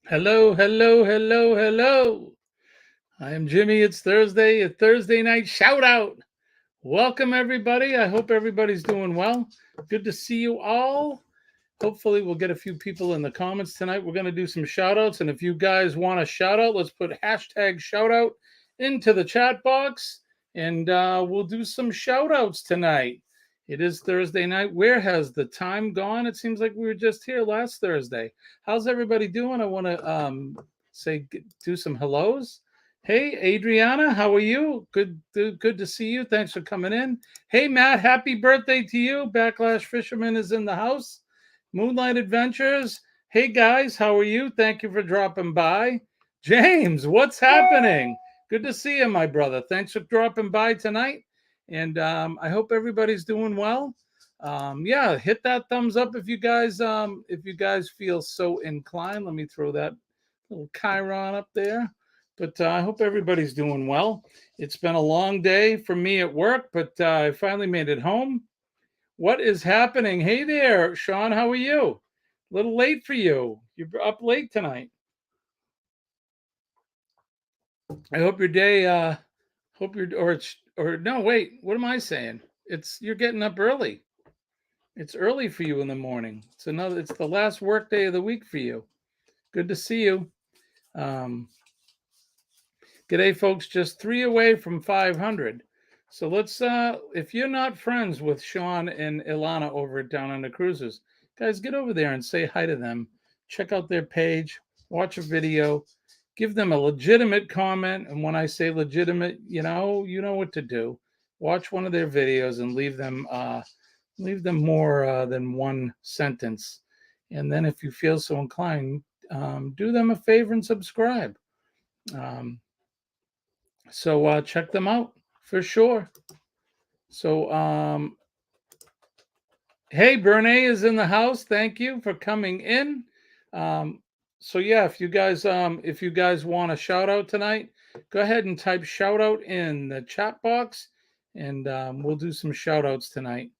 Hello, hello, hello, hello. I am Jimmy. It's Thursday, a Thursday night shout out. Welcome, everybody. I hope everybody's doing well. Good to see you all. Hopefully, we'll get a few people in the comments tonight. We're going to do some shout outs. And if you guys want a shout out, let's put hashtag shout out into the chat box and we'll do some shout outs tonight. It is Thursday night. Where has the time gone? It seems like we were just here last Thursday. How's everybody doing? I want to do some hellos. Hey, Adriana, how are you? Good to see you. Thanks for coming in. Hey, Matt, happy birthday to you. Backlash Fisherman is in the house. Moonlight Adventures. Hey, guys, how are you? Thank you for dropping by. James, what's happening? Good to see you, my brother. Thanks for dropping by tonight. And I hope everybody's doing well. Yeah, hit that thumbs up if you guys feel so inclined. Let me throw that little Chiron up there. But I hope everybody's doing well. It's been a long day for me at work, but I finally made it home. What is happening? Hey there, Sean. How are you? A little late for you. You're up late tonight. I hope your day. Hope you're or no. Wait. What am I saying? You're getting up early. It's early for you in the morning. It's the last work day of the week for you. Good to see you. G'day, folks. Just 3 away from 500. So let's. If you're not friends with Sean and Ilana over at Down Under Cruises, guys, get over there and say hi to them. Check out their page. Watch a video. Give them a legitimate comment. And when I say legitimate, you know what to do. Watch one of their videos and leave them more than one sentence. And then if you feel so inclined, do them a favor and subscribe. So check them out for sure. So hey, Bernay is in the house. Thank you for coming in. So yeah, if you guys want a shout out tonight, go ahead and type shout out in the chat box, and we'll do some shout outs tonight.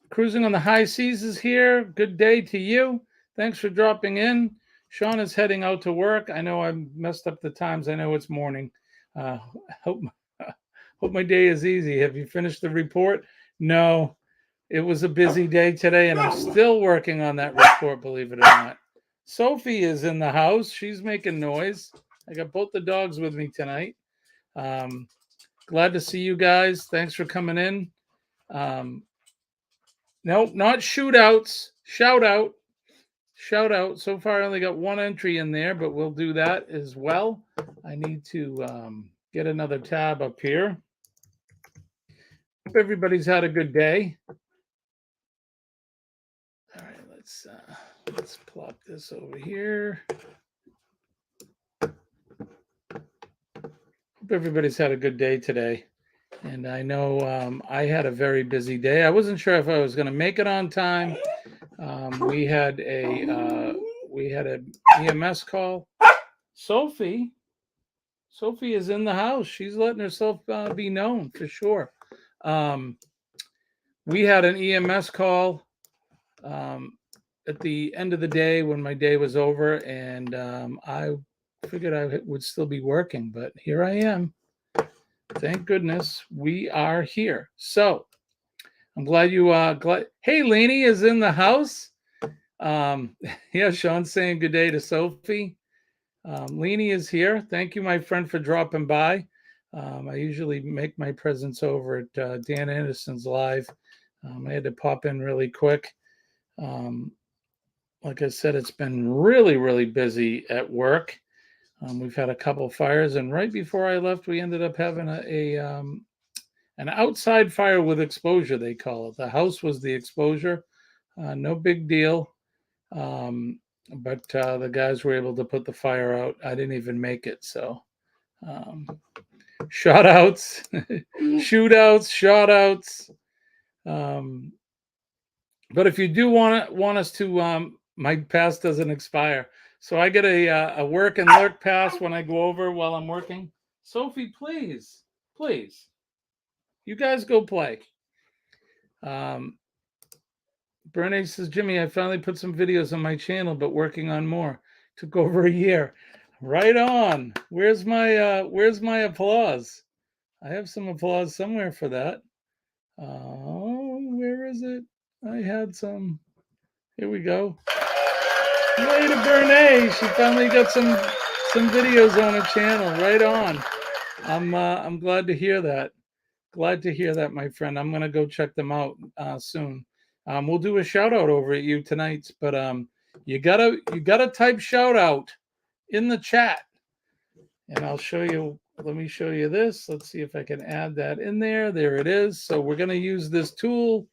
Cruising on the High Seas is here. Good day to you. Thanks for dropping in. Sean is heading out to work. I know I messed up the times. I know it's morning. Hope my day is easy. Have you finished the report? No. It was a busy day today, and I'm still working on that report, believe it or not. Sophie is in the house. She's making noise. I got both the dogs with me tonight. Glad to see you guys. Thanks for coming in. No, not shootouts. Shout out. Shout out. So far, I only got one entry in there, but we'll do that as well. I need to get another tab up here. Hope everybody's had a good day. All right, let's plop this over here. Hope everybody's had a good day today. And I know I had a very busy day. I wasn't sure if I was going to make it on time. We had an EMS call. Sophie is in the house. She's letting herself be known for sure. We had an EMS call at the end of the day when my day was over, and I figured I would still be working, but here I am. Thank goodness we are here. So I'm glad you glad. Hey, Lainey is in the house. Yeah, Sean's saying good day to Sophie. Lainey is here. Thank you, my friend, for dropping by. I usually make my presence over at Dan Anderson's live. I had to pop in really quick. Like I said, it's been really, really busy at work. We've had a couple fires, and right before I left, we ended up having a An outside fire with exposure, they call it. The house was the exposure. No big deal. But the guys were able to put the fire out. I didn't even make it. So shoutouts, shootouts, shoutouts. But if you do want us to, my pass doesn't expire. So I get a work and lurk pass when I go over while I'm working. Sophie, please, please, you guys go play. Bernie says, Jimmy, I finally put some videos on my channel, but working on more. Took over a year. Right on. Where's my applause? I have some applause somewhere for that. Oh, where is it? I had some. Here we go. Yay to Bernie. She finally got some videos on her channel. Right on. I'm glad to hear that. Glad to hear that, my friend. I'm gonna go check them out soon. We'll do a shout out over at you tonight, but you gotta type shout out in the chat, and I'll show you. Let me show you this. Let's see if I can add that in there. There it is. So we're gonna use this tool,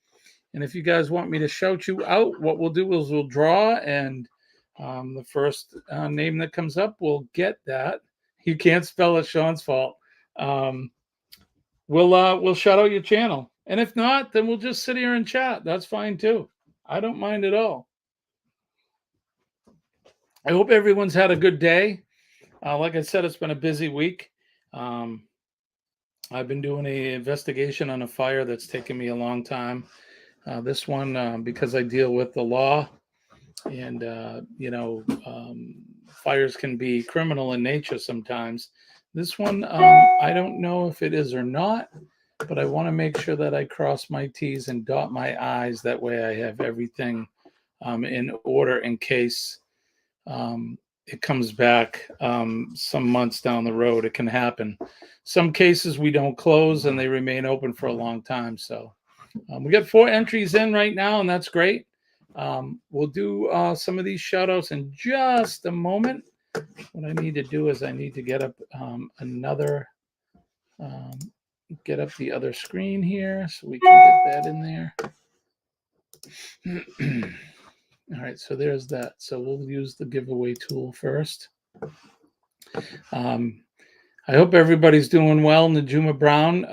and if you guys want me to shout you out, what we'll do is we'll draw, and the first name that comes up will get that. You can't spell it, Sean's fault. We'll shout out your channel. And if not, then we'll just sit here and chat. That's fine too. I don't mind at all. I hope everyone's had a good day. Like I said, it's been a busy week. I've been doing an investigation on a fire that's taken me a long time. This one, because I deal with the law, and fires can be criminal in nature sometimes. This one, I don't know if it is or not, but I want to make sure that I cross my T's and dot my I's. That way I have everything in order in case it comes back some months down the road. It can happen. Some cases we don't close and they remain open for a long time. So we got 4 entries in right now, and that's great. We'll do some of these shout outs in just a moment. What I need to do is I need to get up get up the other screen here so we can get that in there. All right, so there's that. So we'll use the giveaway tool first. I hope everybody's doing well. Najuma Brown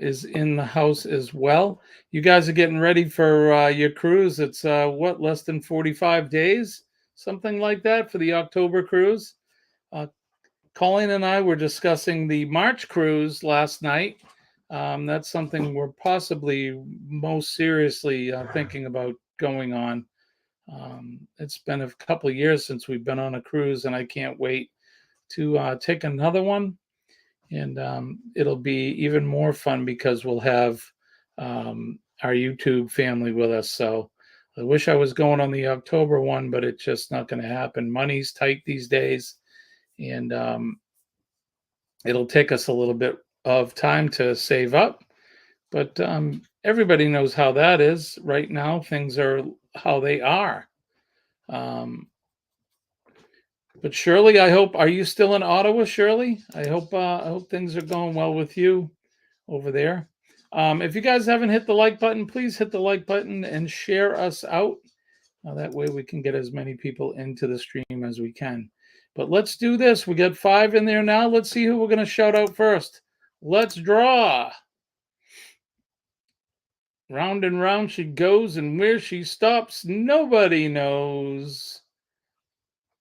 is in the house as well. You guys are getting ready for your cruise. It's less than 45 days, something like that, for the October cruise. Colleen and I were discussing the March cruise last night. That's something we're possibly most seriously thinking about going on. It's been a couple of years since we've been on a cruise, and I can't wait to take another one. And it'll be even more fun because we'll have our YouTube family with us. So I wish I was going on the October one, but it's just not going to happen. Money's tight these days, and it'll take us a little bit of time to save up. But everybody knows how that is right now. Things are how they are. But Shirley, I hope, are you still in Ottawa, Shirley? I hope things are going well with you over there. If you guys haven't hit the like button, please hit the like button and share us out. That way we can get as many people into the stream as we can. But let's do this. We got 5 in there now. Let's see who we're going to shout out first. Let's draw. Round and round she goes, and where she stops, nobody knows.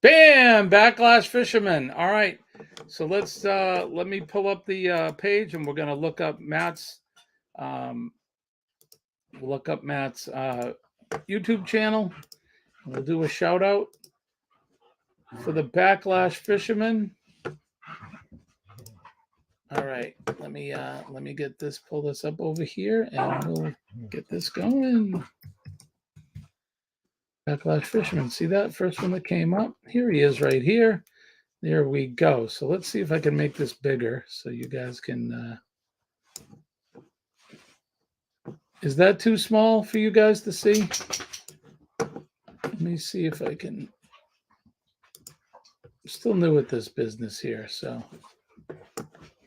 Bam! Backlash Fisherman. All right. So let's let me pull up the page, and we're going to look up Matt's YouTube channel. We'll do a shout out for the Backlash Fisherman. All right, let me pull this up over here, and we'll get this going. Backlash Fisherman. See that first one that came up? Here he is right here. There we go. So let's see if I can make this bigger so you guys can. Is that too small for you guys to see? Let me see if I can. I'm still new at this business here, so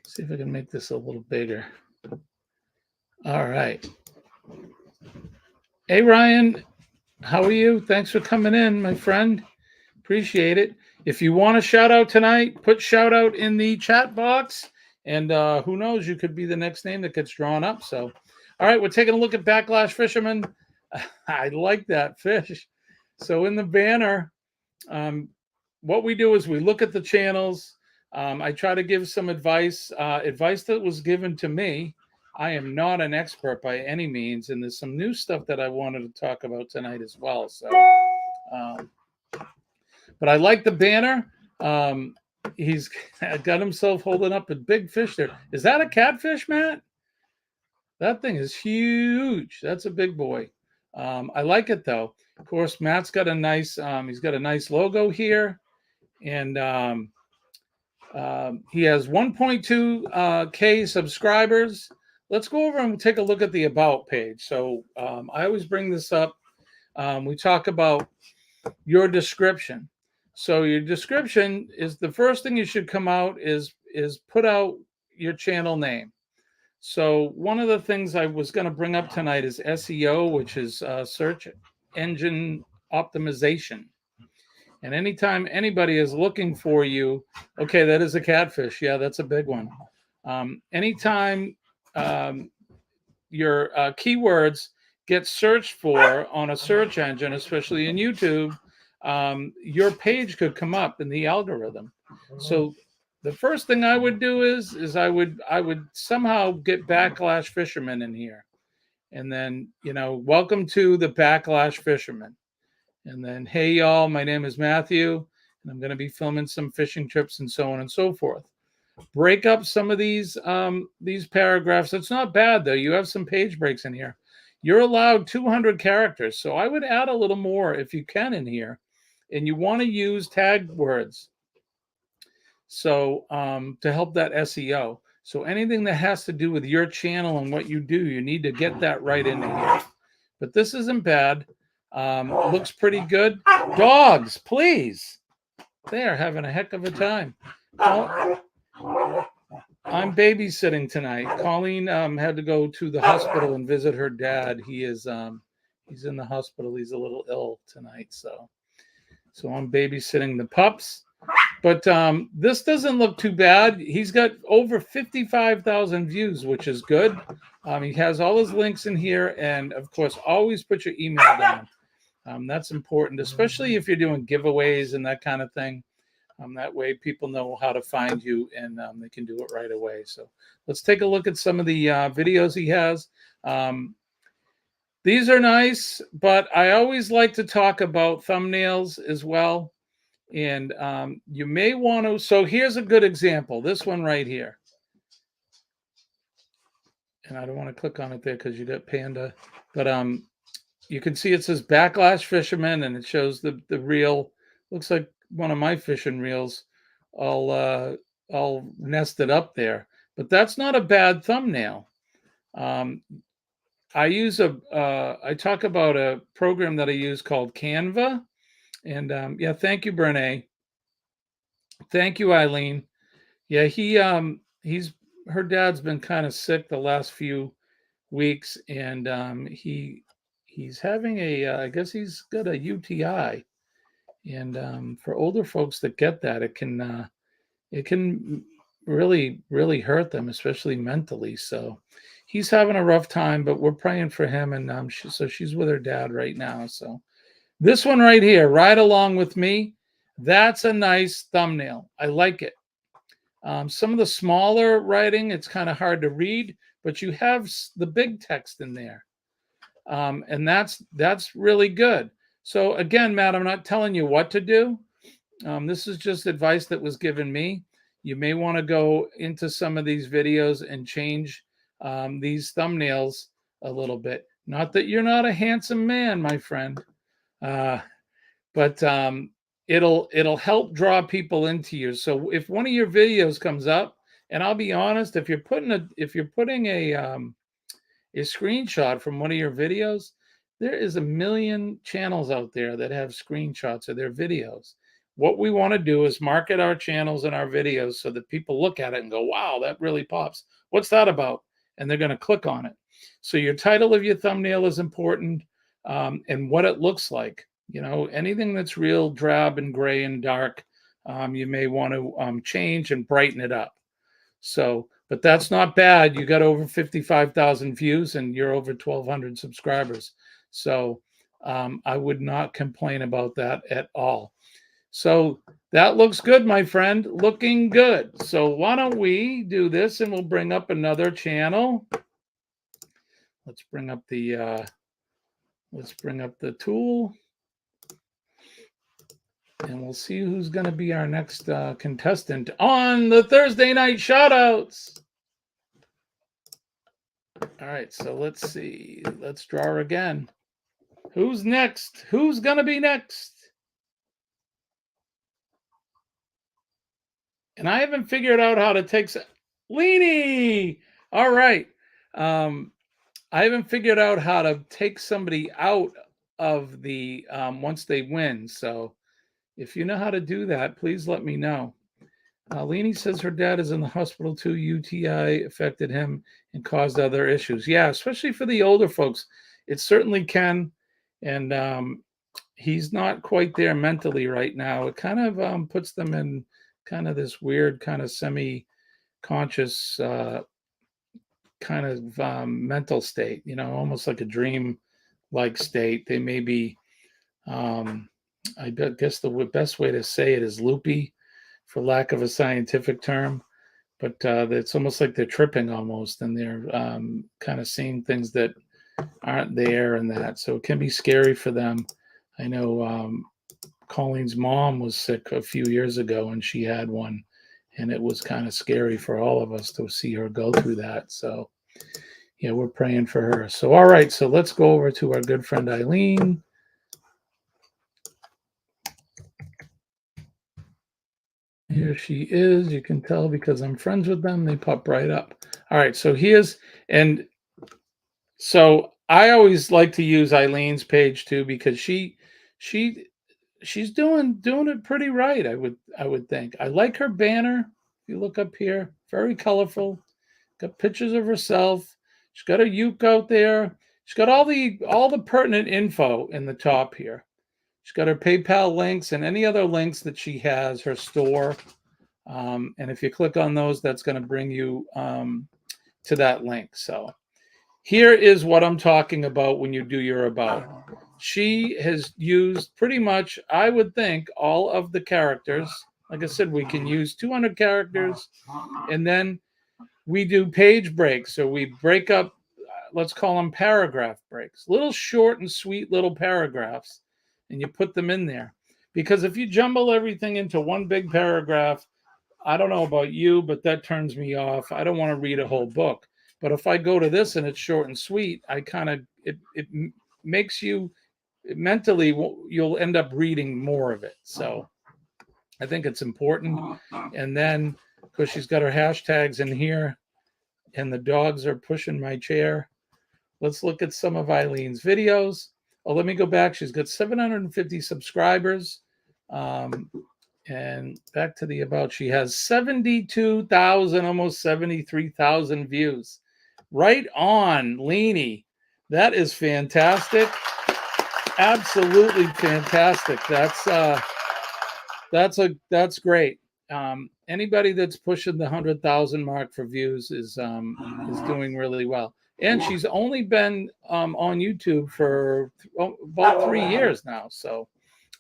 see if I can make this a little bigger. All right. Hey, Ryan, how are you? Thanks for coming in, my friend. Appreciate it. If you want a shout out tonight, put shout out in the chat box. And who knows, you could be the next name that gets drawn up. So, all right, we're taking a look at Backlash Fisherman. I like that fish. So, in the banner, what we do is we look at the channels. I try to give some advice, advice that was given to me. I am not an expert by any means, and there's some new stuff that I wanted to talk about tonight as well. So, um, but I like the banner. He's got himself holding up a big fish there. Is that a catfish, Matt? That thing is huge. That's a big boy. I like it though. Of course, Matt's got a nice. He's got a nice logo here, and he has 1.2 K subscribers. Let's go over and take a look at the about page. So I always bring this up. We talk about your description. So your description is the first thing you should come out is put out your channel name. So one of the things I was going to bring up tonight is SEO, which is search engine optimization. And anytime anybody is looking for you, okay, that is a catfish. Yeah, that's a big one. Anytime your keywords get searched for on a search engine, especially in YouTube, your page could come up in the algorithm. So the first thing I would do is I would somehow get Backlash Fisherman in here, and then welcome to the Backlash Fisherman, and then hey y'all, my name is Matthew, and I'm going to be filming some fishing trips and so on and so forth. Break up some of these paragraphs. It's not bad though. You have some page breaks in here. You're allowed 200 characters, so I would add a little more if you can in here, and you want to use tag words. So to help that SEO. So anything that has to do with your channel and what you do, you need to get that right into here. But this isn't bad. Looks pretty good. Dogs, please. They are having a heck of a time. I'm babysitting tonight. Colleen had to go to the hospital and visit her dad. He's in the hospital. He's a little ill tonight, so I'm babysitting the pups. But this doesn't look too bad. He's got over 55,000 views, which is good. He has all his links in here, and of course, always put your email down. That's important, especially if you're doing giveaways and that kind of thing. That way people know how to find you, and they can do it right away. So let's take a look at some of the videos he has. These are nice, but I always like to talk about thumbnails as well. And you may want to, so here's a good example. This one right here. And I don't want to click on it there because you got Panda. But you can see it says Backlash Fisherman, and it shows the reel. Looks like one of my fishing reels all nested up there. But that's not a bad thumbnail. I talk about a program that I use called Canva. And yeah, thank you, Brene. Thank you, Eileen. Yeah, her dad's been kind of sick the last few weeks, and he's having I guess he's got a UTI. And for older folks that get that, it can really, really hurt them, especially mentally. So he's having a rough time, but we're praying for him. And so she's with her dad right now. So this one right here, Ride Along With Me, that's a nice thumbnail. I like it. Some of the smaller writing, it's kind of hard to read, but you have the big text in there. And that's really good. So again, Matt, I'm not telling you what to do. This is just advice that was given me. You may want to go into some of these videos and change these thumbnails a little bit. Not that you're not a handsome man, my friend, but it'll help draw people into you. So if one of your videos comes up, and I'll be honest, if you're putting a screenshot from one of your videos, there is a million channels out there that have screenshots of their videos. What we want to do is market our channels and our videos so that people look at it and go, wow, that really pops. What's that about? And they're going to click on it. So your title of your thumbnail is important, and what it looks like. You know, anything that's real drab and gray and dark, you may want to change and brighten it up. So, but that's not bad. You got over 55,000 views and you're over 1,200 subscribers. So I would not complain about that at all. So that looks good, my friend. Looking good. So why don't we do this, and we'll bring up another channel. Let's bring up the tool, and we'll see who's going to be our next contestant on the Thursday night shoutouts. All right, so let's see. Let's draw again. Who's next? Who's going to be next? And I haven't figured out how to take Leanie. All right. I haven't figured out how to take somebody out of the once they win. So if you know how to do that, please let me know. Leanie says her dad is in the hospital too. UTI affected him and caused other issues. Yeah, especially for the older folks. It certainly can. And he's not quite there mentally right now. It kind of puts them in kind of this weird kind of semi-conscious kind of mental state, you know, almost like a dream-like state. They may be, I guess the best way to say it is loopy, for lack of a scientific term, but it's almost like they're tripping almost, and they're kind of seeing things that aren't there and that. So it can be scary for them. I know Colleen's mom was sick a few years ago, and she had one, and it was kind of scary for all of us to see her go through that. So yeah, we're praying for her. So all right, so let's go over to our good friend Eileen. Here she is. You can tell because I'm friends with them. They pop right up. All right, so and so I always like to use Eileen's page too, because she's doing it pretty right. I would think. I like her banner. If you look up here, very colorful. Got pictures of herself. She's got her uke out there. She's got all the pertinent info in the top here. She's got her PayPal links and any other links that she has, her store. And if you click on those, that's going to bring you to that link. So here is what I'm talking about when you do your about. She has used pretty much, I would think, all of the characters. Like I said, we can use 200 characters, and then we do page breaks. So we break up, let's call them paragraph breaks, little short and sweet little paragraphs, and you put them in there. Because if you jumble everything into one big paragraph, I don't know about you, but that turns me off. I don't want to read a whole book. But if I go to this and it's short and sweet, it makes you mentally, you'll end up reading more of it. So I think it's important. And then, because she's got her hashtags in here, and the dogs are pushing my chair. Let's look at some of Eileen's videos. Oh, let me go back. She's got 750 subscribers. And back to the about, she has 72,000, almost 73,000 views. Right on, Leanie. That is fantastic. Absolutely fantastic. That's great. Anybody that's pushing the 100,000 mark for views is doing really well. And she's only been on YouTube for about 3 years now. So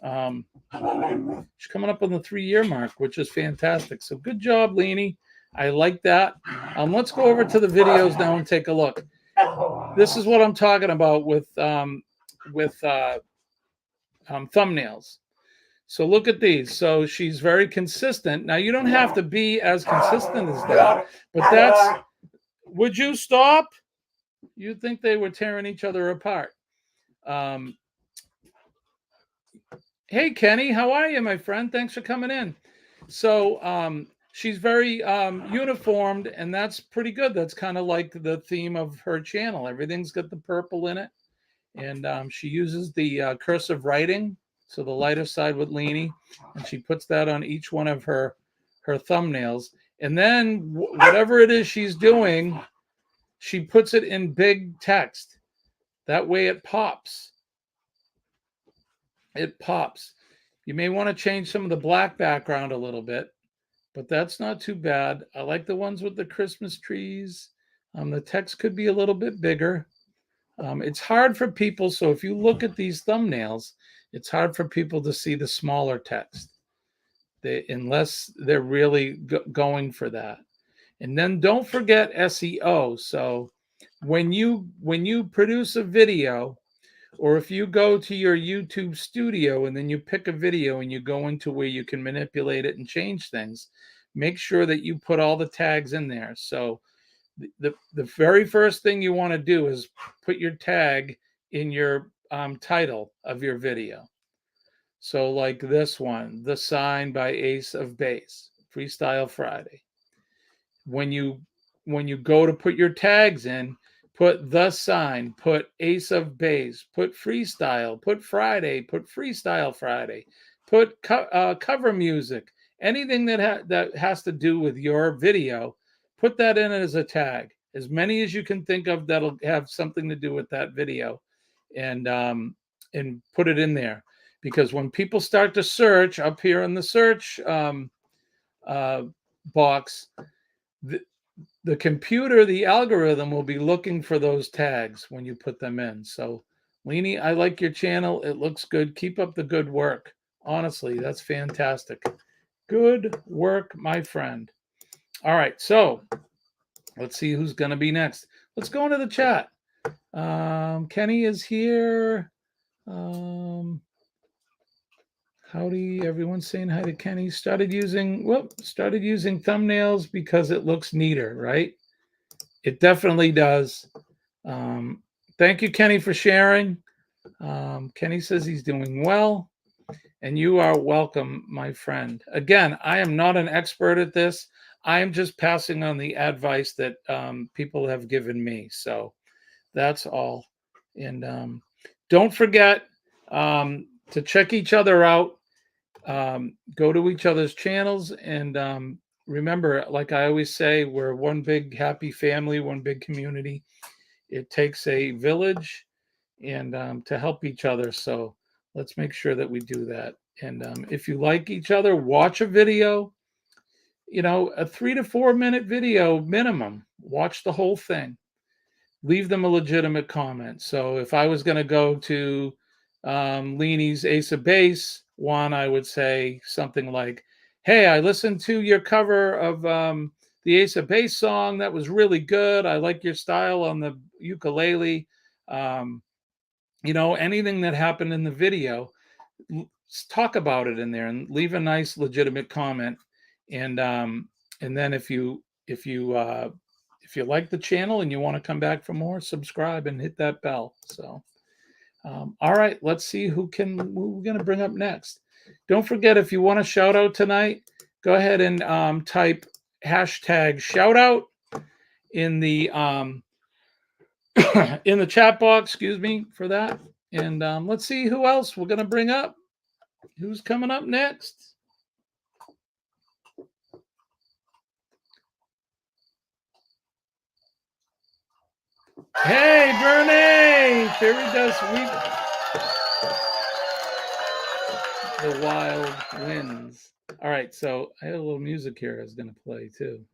she's coming up on the 3-year mark, which is fantastic. So good job, Leanie. I like that. Let's go over to the videos now and take a look. This is what I'm talking about with thumbnails. So look at these. So she's very consistent. Now, you don't have to be as consistent as that, but that's, would you stop? You'd think they were tearing each other apart. Hey, Kenny, how are you, my friend? Thanks for coming in. So she's very uniformed, and that's pretty good. That's kind of like the theme of her channel. Everything's got the purple in it. And she uses the cursive writing, so the lighter side with Leanie, and she puts that on each one of her thumbnails. And then whatever it is she's doing, she puts it in big text. That way it pops. It pops. You may want to change some of the black background a little bit, but that's not too bad. I like the ones with the Christmas trees. The text could be a little bit bigger. It's hard for people. So if you look at these thumbnails, it's hard for people to see the smaller text, unless they're really going for that. And then don't forget SEO. So when you produce a video, or if you go to your YouTube studio and then you pick a video and you go into where you can manipulate it and change things, make sure that you put all the tags in there. So the very first thing you want to do is put your tag in your title of your video. So like this one, The Sign by Ace of Base, Freestyle Friday. When you go to put your tags in, put The Sign, put Ace of Base, put Freestyle, put Friday, put Freestyle Friday, put cover music, anything that has to do with your video, put that in as a tag. As many as you can think of that'll have something to do with that video, and put it in there. Because when people start to search up here in the search box, the computer, the algorithm will be looking for those tags when you put them in. So, Leanie, I like your channel. It looks good. Keep up the good work. Honestly, that's fantastic. Good work, my friend. All right, so let's see who's going to be next. Let's go into the chat. Kenny is here. Howdy, everyone's saying hi to Kenny. Started using thumbnails because it looks neater, right? It definitely does. Thank you, Kenny, for sharing. Kenny says he's doing well, and you are welcome, my friend. Again, I am not an expert at this. I am just passing on the advice that people have given me. So that's all. And don't forget to check each other out. Go to each other's channels, and remember, like I always say, we're one big happy family, one big community. It takes a village and to help each other. So let's make sure that we do that. And if you like each other, watch a video, a 3 to 4 minute video minimum. Watch the whole thing. Leave them a legitimate comment. So if I was going to go to Leanie's Ace of Base one, I would say something like, hey, I listened to your cover of the Ace of Base song. That was really good. I like your style on the ukulele. Anything that happened in the video, talk about it in there and leave a nice legitimate comment. And then if you like the channel and you want to come back for more, subscribe and hit that bell. So all right, let's see who we're going to bring up next. Don't forget, if you want a shout out tonight, go ahead and type hashtag shout out in the in the chat box. Excuse me for that. And let's see who else we're going to bring up. Who's coming up next? Hey, Bernie! Fairy Dust Week. The Wild Winds. All right, so I had a little music here I was going to play too.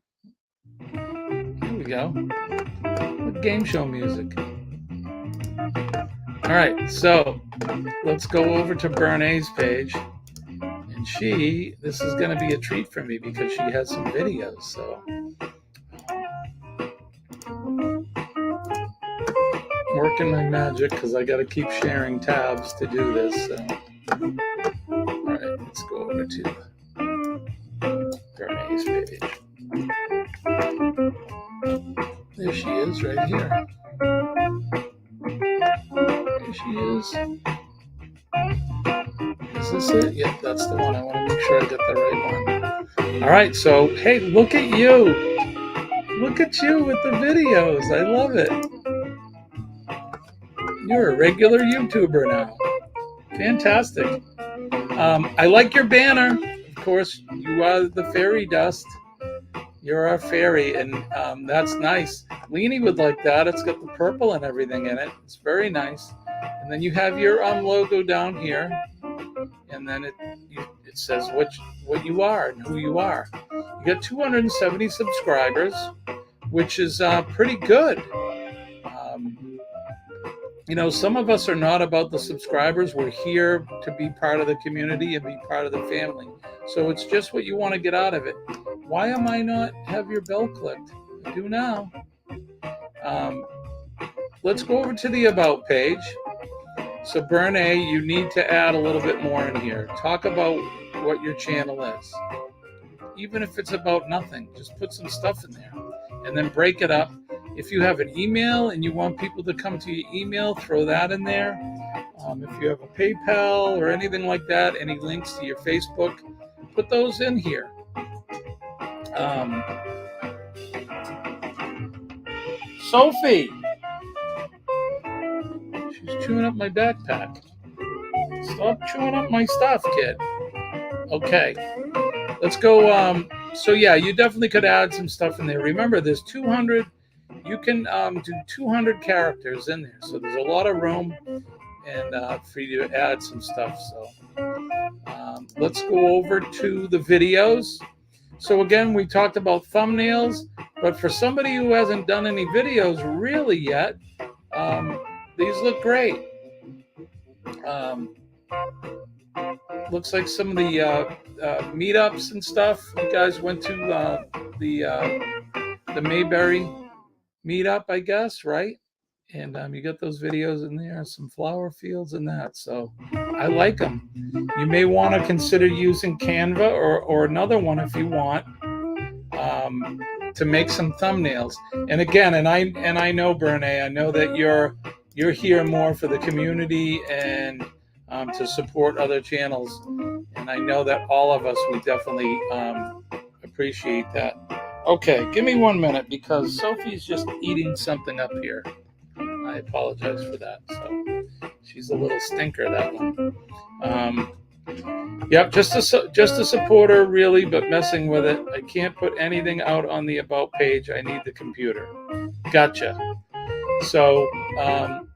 Here we go. Game show music. All right, so let's go over to Bernie's page. And this is going to be a treat for me because she has some videos. So working my magic because I got to keep sharing tabs to do this. So. All right, let's go over to Bernie's page. There she is, right here. There she is. Is this it? Yep, that's the one. I want to make sure I get the right one. All right, so hey, look at you. Look at you with the videos. I love it. You're a regular YouTuber now. Fantastic. I like your banner. Of course, you are the fairy dust. You're our fairy, and that's nice. Leanie would like that. It's got the purple and everything in it. It's very nice. And then you have your logo down here, and then it says what you are and who you are. You got 270 subscribers, which is pretty good. Some of us are not about the subscribers. We're here to be part of the community and be part of the family. So it's just what you want to get out of it. Why am I not have your bell clicked? I do now. Let's go over to the About page. So Bernie, you need to add a little bit more in here. Talk about what your channel is. Even if it's about nothing, just put some stuff in there and then break it up. If you have an email and you want people to come to your email, throw that in there. If you have a PayPal or anything like that, any links to your Facebook, put those in here. Sophie, she's chewing up my backpack. Stop chewing up my stuff, kid. Okay, let's go. So yeah, you definitely could add some stuff in there. Remember, there's 200. You can do 200 characters in there, so there's a lot of room and for you to add some stuff. So let's go over to the videos. So again, we talked about thumbnails, but for somebody who hasn't done any videos really yet, these look great. Looks like some of the meetups and stuff. You guys went to the Mayberry meetup, I guess, right? And you got those videos in there, some flower fields and that. So I like them. You may want to consider using Canva or another one if you want to make some thumbnails. And again, and I know, Bernie, I know that you're here more for the community and to support other channels. And I know that all of us, we definitely appreciate that. Okay, give me 1 minute because Sophie's just eating something up here. I apologize for that. So she's a little stinker, that one. Yep, just a supporter, really, but messing with it. I can't put anything out on the About page. I need the computer. Gotcha. So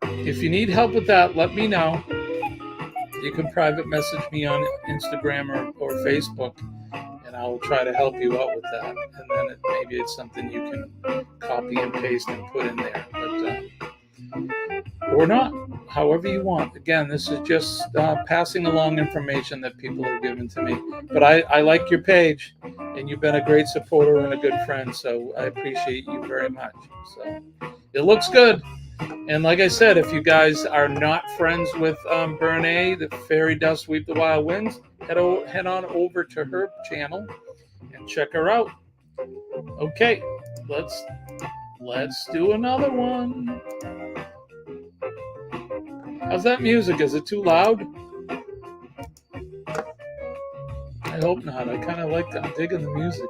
if you need help with that, let me know. You can private message me on Instagram or Facebook, and I'll try to help you out with that. And then maybe it's something you can copy and paste and put in there. But, or not, however you want. Again, this is just passing along information that people have given to me. But I like your page, and you've been a great supporter and a good friend, so I appreciate you very much. So it looks good. And like I said, if you guys are not friends with Bernie, the Fairy Dust Sweep the Wild Winds, head on over to her channel and check her out. Okay, let's do another one. How's that music? Is it too loud? I hope not. I kind of like that. I'm digging the music.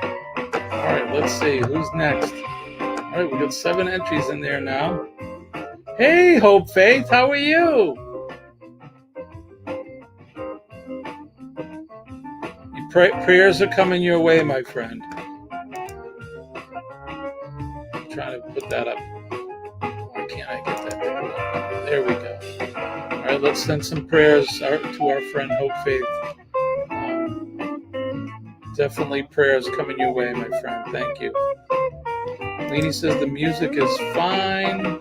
All right, let's see. Who's next? All right, we got 7 entries in there now. Hey, Hope Faith, how are you? Prayers are coming your way, my friend. I'm trying to put that up. Why can't I get that? There we go. All right, let's send some prayers to our friend Hope Faith. Definitely prayers coming your way, my friend. Thank you. Leanie says the music is fine.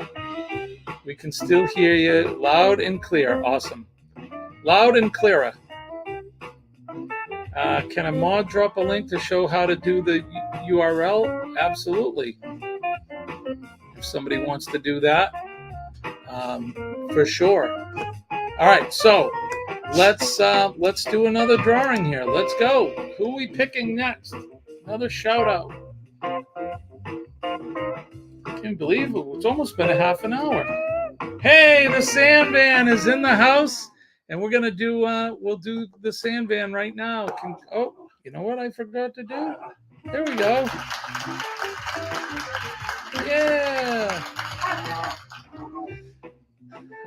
We can still hear you loud and clear. Awesome. Loud and clearer. Can a mod drop a link to show how to do the URL? Absolutely. If somebody wants to do that, for sure. All right, so let's do another drawing here. Let's go. Who are we picking next? Another shout out. Can't believe it. It's almost been a half an hour. Hey, the Sandman is in the house, and we're gonna do. We'll do the Sandman right now. Oh, you know what I forgot to do? There we go. Yeah.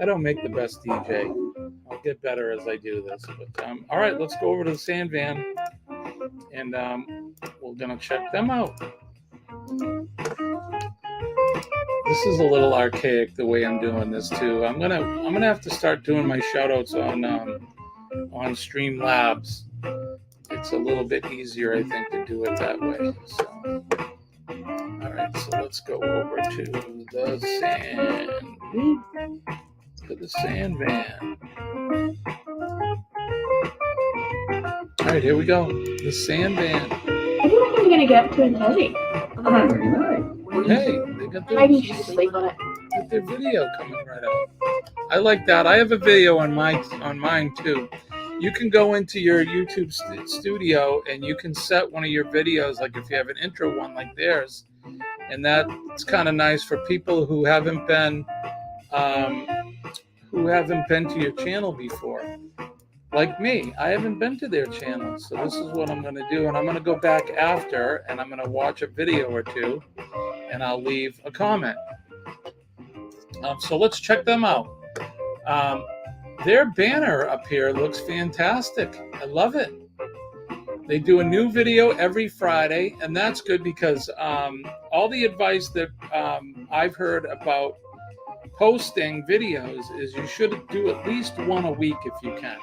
I don't make the best DJ. I'll get better as I do this. But all right, let's go over to the Sandman, and we're gonna check them out. This is a little archaic the way I'm doing this too. I'm gonna have to start doing my shoutouts on Streamlabs. It's a little bit easier, I think, to do it that way. So, all right, so let's go over to the sand van. All right, here we go. The sand van. I think I'm gonna get pretty heavy. Hey, they got I need to sleep on it. Got their video coming right out. I like that. I have a video on mine too. You can go into your YouTube studio and you can set one of your videos, like if you have an intro one like theirs, and that's kind of nice for people who haven't been to your channel before. Like me, I haven't been to their channel, so this is what I'm going to do, and I'm going to go back after, and I'm going to watch a video or two, and I'll leave a comment. So let's check them out. Their banner up here looks fantastic. I love it. They do a new video every Friday, and that's good because all the advice that I've heard about posting videos is you should do at least one a week if you can.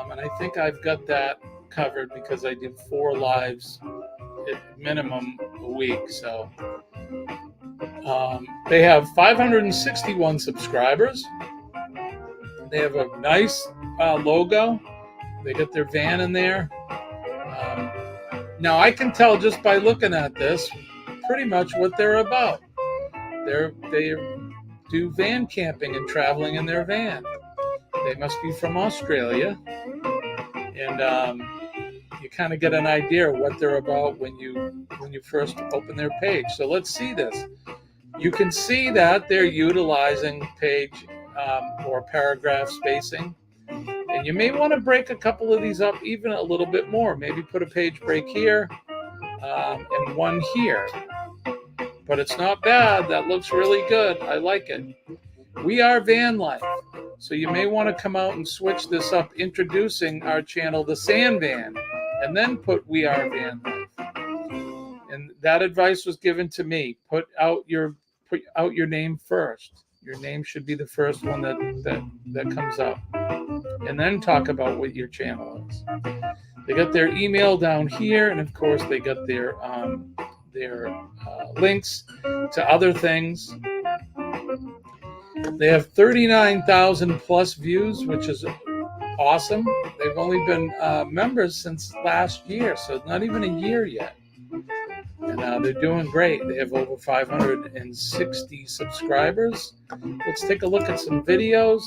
And I think I've got that covered because I did 4 lives at minimum a week. So they have 561 subscribers. They have a nice logo. They got their van in there. Now I can tell just by looking at this pretty much what they're about. They do van camping and traveling in their van. They must be from Australia. And you kind of get an idea of what they're about when you first open their page. So let's see this. You can see that they're utilizing page or paragraph spacing. And you may want to break a couple of these up even a little bit more. Maybe put a page break here and one here. But it's not bad. That looks really good. I like it. We are Van Life. So you may want to come out and switch this up, introducing our channel, The Sand Van, and then put We Are Van Life. And that advice was given to me. Put out your name first. Your name should be the first one that comes up. And then talk about what your channel is. They got their email down here, and of course they got their links to other things. They have 39,000 plus views, which is awesome. They've only been members since last year, so not even a year yet. And they're doing great. They have over 560 subscribers. Let's take a look at some videos.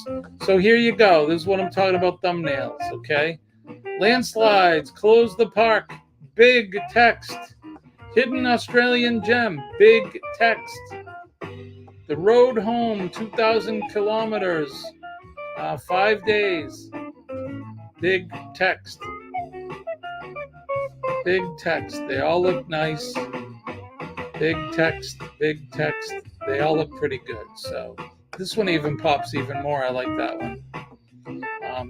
So here you go. This is what I'm talking about, thumbnails, okay? Landslides, close the park, big text. Hidden Australian gem, big text. The road home, 2,000 kilometers, 5 days, big text. Big text. They all look nice. Big text, big text. They all look pretty good. So this one even pops even more. I like that one.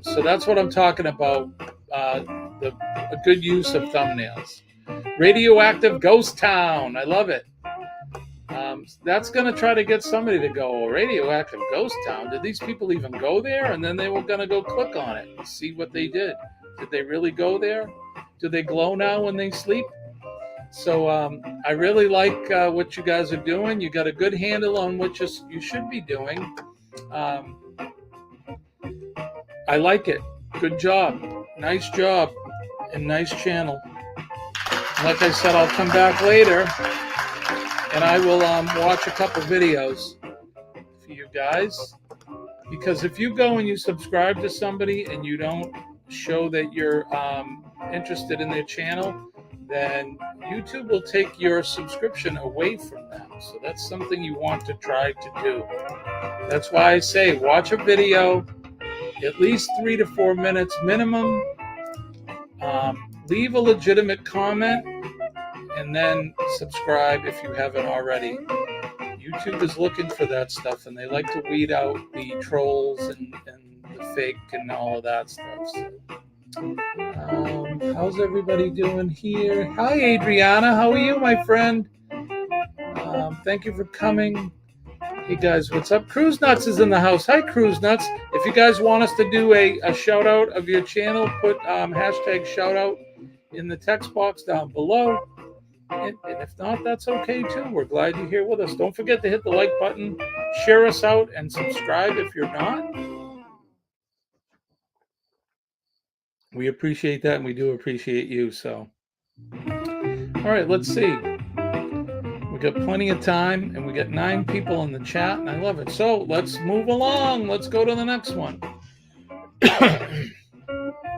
So that's what I'm talking about. A good use of thumbnails. Radioactive Ghost Town. I love it. That's going to try to get somebody to go, Radioactive Ghost Town. Did these people even go there? And then they were going to go click on it and see what they did. Did they really go there? Do they glow now when they sleep? So I really like what you guys are doing. You got a good handle on what you should be doing. I like it. Good job. Nice job. And nice channel. Like I said, I'll come back later and I will watch a couple videos for you guys. Because if you go and you subscribe to somebody and you don't show that you're interested in their channel, then YouTube will take your subscription away from them. So that's something you want to try to do. That's why I say watch a video, at least 3 to 4 minutes minimum. Leave a legitimate comment and then subscribe if you haven't already. YouTube is looking for that stuff, and they like to weed out the trolls and the fake and all of that stuff. So, how's everybody doing here? Hi, Adriana. How are you, my friend? Thank you for coming. Hey guys, what's up? Cruise Nuts is in the house. Hi, Cruise Nuts. If you guys want us to do a shout out of your channel, put hashtag shout out in the text box down below. And if not, that's okay too. We're glad you're here with us. Don't forget to hit the like button, share us out, and subscribe if you're not. We appreciate that, and we do appreciate you. So, all right, let's see. We got plenty of time, and we got 9 people in the chat, and I love it. So let's move along. Let's go to the next one.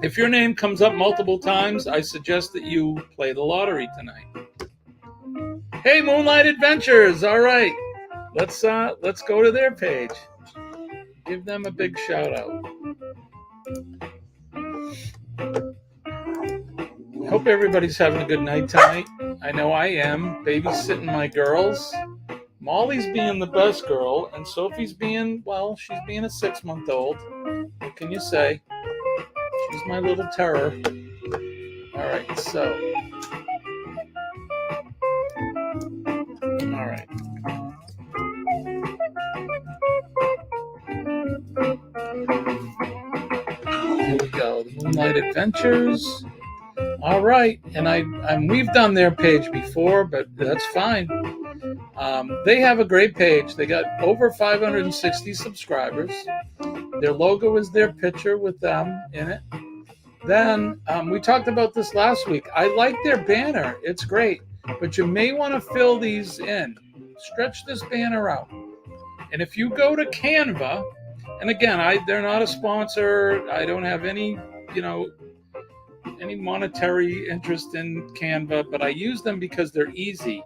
If your name comes up multiple times, I suggest that you play the lottery tonight. Hey, Moonlight Adventures. All right, let's go to their page. Give them a big shout out. Hope everybody's having a good night tonight. I know I am. Babysitting my girls. Molly's being the best girl, and Sophie's being, well, she's being a 6-month-old. What can you say? She's my little terror. All right, so. All right. Here we go. The Moonlight Adventures. All right, and we've done their page before, but that's fine. They have a great page. They got over 560 subscribers. Their logo is their picture with them in it. Then we talked about this last week. I like their banner. It's great, but you may want to fill these in. Stretch this banner out. And if you go to Canva, and again, they're not a sponsor. I don't have any monetary interest in Canva, but I use them because they're easy.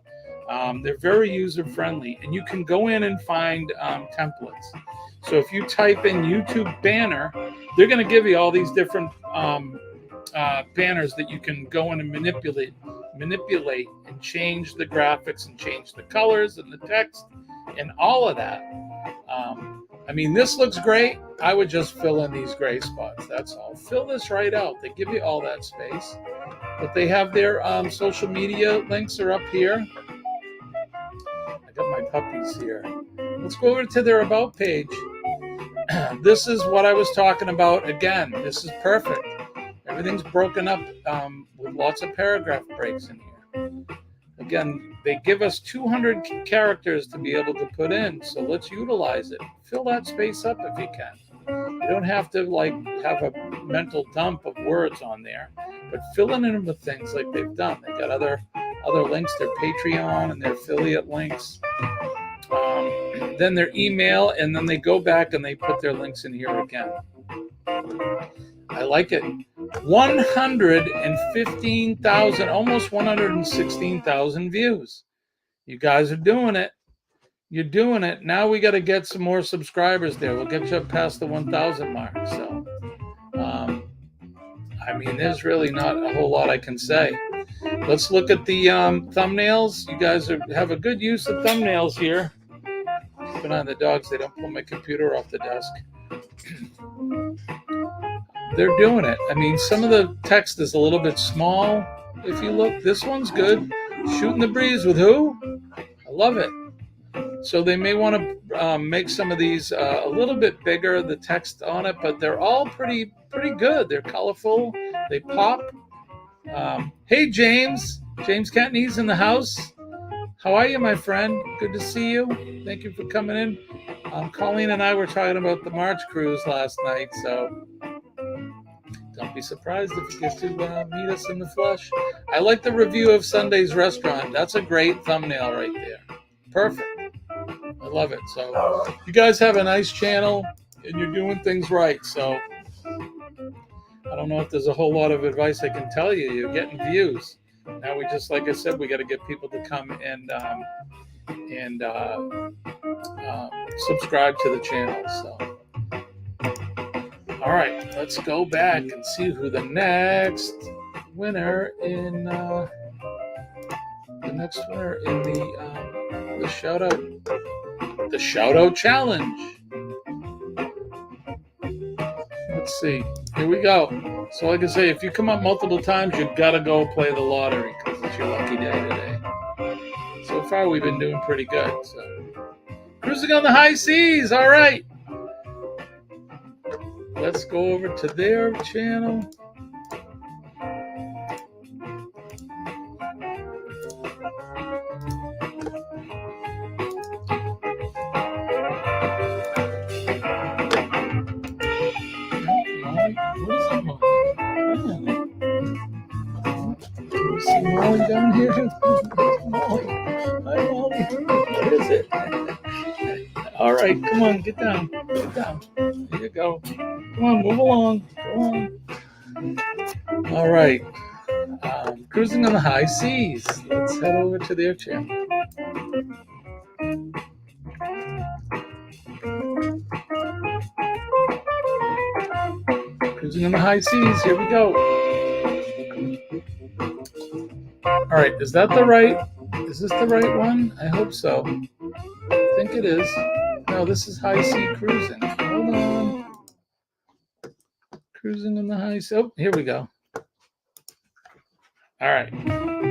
They're very user-friendly, and you can go in and find templates. So if you type in YouTube banner, they're going to give you all these different banners that you can go in and manipulate and change the graphics and change the colors and the text and all of that. I mean, this looks great. I would just fill in these gray spots. That's all. Fill this right out. They give you all that space. But they have their social media links are up here. I got my puppies here. Let's go over to their About page. This is what I was talking about. Again, this is perfect. Everything's broken up with lots of paragraph breaks in here. Again, they give us 200 characters to be able to put in, so let's utilize it. Fill that space up if you can. You don't have to have a mental dump of words on there, but fill it in with things like they've done. They got other links, their Patreon and their affiliate links, then their email, and then they go back and they put their links in here again. I like it. 115,000, almost 116,000 views. You guys are doing it. You're doing it. Now we got to get some more subscribers there. We'll get you up past the 1,000 mark. So, I mean, there's really not a whole lot I can say. Let's look at the thumbnails. You guys have a good use of thumbnails here. Keeping on the dogs, they don't pull my computer off the desk. They're doing it. I mean, some of the text is a little bit small. If you look, this one's good. Shooting the breeze with who? I love it. So they may want to make some of these a little bit bigger, the text on it, but they're all pretty good. They're colorful. They pop. Hey, James. James Catney's in the house. How are you, my friend? Good to see you. Thank you for coming in. Colleen and I were talking about the March cruise last night, so don't be surprised if you get to meet us in the flesh. I like the review of Sunday's Restaurant. That's a great thumbnail right there. Perfect. I love it. So you guys have a nice channel, and you're doing things right. So I don't know if there's a whole lot of advice I can tell you. You're getting views. Now we just, like I said, we got to get people to come and subscribe to the channel. So, all right, let's go back and see who the next winner in the shout out challenge. Let's see. Here we go. So like I say, if you come up multiple times, you've got to go play the lottery because it's your lucky day today. So far we've been doing pretty good. So cruising on the high seas. All right. Let's go over to their channel. See Molly down here? Molly. Hi, Molly. What is it? All right, come on, get down. Get down. There you go. Come on, move along. Go on. All right. Cruising on the high seas. Let's head over to their channel. Cruising on the high seas. Here we go. All right, is that the right? Is this the right one? I hope so. I think it is. No, this is high sea cruising. Hold on. Cruising on the high sea. Oh, here we go. All right,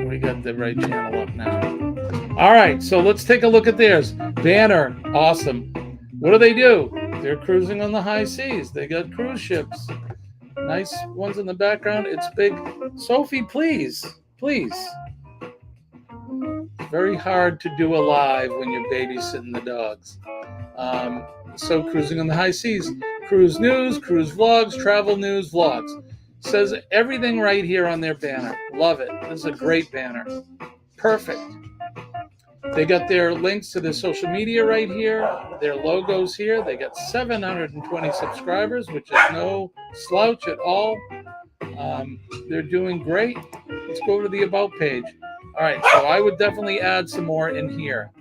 we got the right channel up now. All right, so let's take a look at theirs. Banner, awesome. What do? They're cruising on the high seas. They got cruise ships. Nice ones in the background. It's big. Sophie, please. Very hard to do a live when you're babysitting the dogs. So cruising on the high seas. Cruise news, cruise vlogs, travel news, vlogs. Says everything right here on their banner. Love it. This is a great banner. Perfect. They got their links to their social media right here. Their logos here. They got 720 subscribers, which is no slouch at all. They're doing great. Let's go to the About page. All right, so I would definitely add some more in here.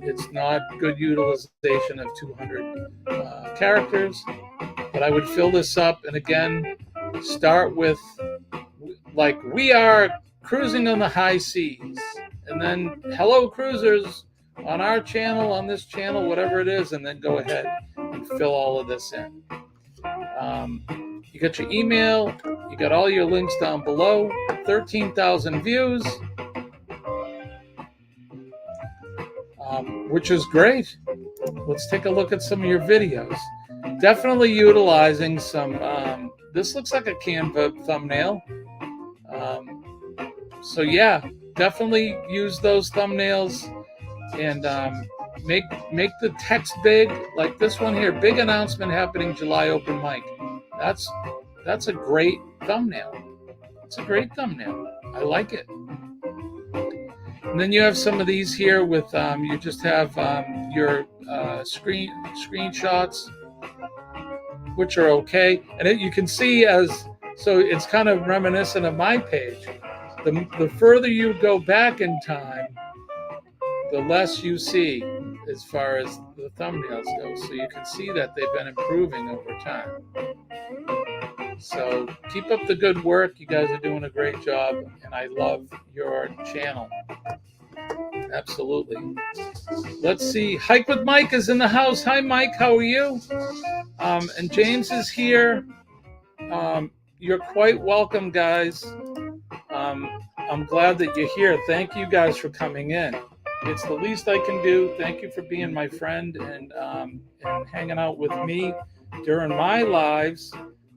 It's not good utilization of 200 characters, but I would fill this up. And again, start with like, we are cruising on the high seas. And then, hello cruisers, on our channel, on this channel, whatever it is, and then go ahead and fill all of this in. You got your email, you got all your links down below, 13,000 views, which is great. Let's take a look at some of your videos. Definitely utilizing some, this looks like a Canva thumbnail. So yeah, definitely use those thumbnails and make the text big, like this one here. Big announcement happening July open mic. That's a great thumbnail. It's a great thumbnail. I like it. And then you have some of these here with you just have your screenshots, which are okay. And you can see so it's kind of reminiscent of my page. The further you go back in time, the less you see as far as the thumbnails go. So you can see that they've been improving over time. So keep up the good work. You guys are doing a great job, and I love your channel. Absolutely. Let's see. Hike with Mike is in the house. Hi, Mike. How are you? And James is here. You're quite welcome, guys. I'm glad that you're here. Thank you guys for coming in. It's the least I can do. Thank you for being my friend and hanging out with me during my lives.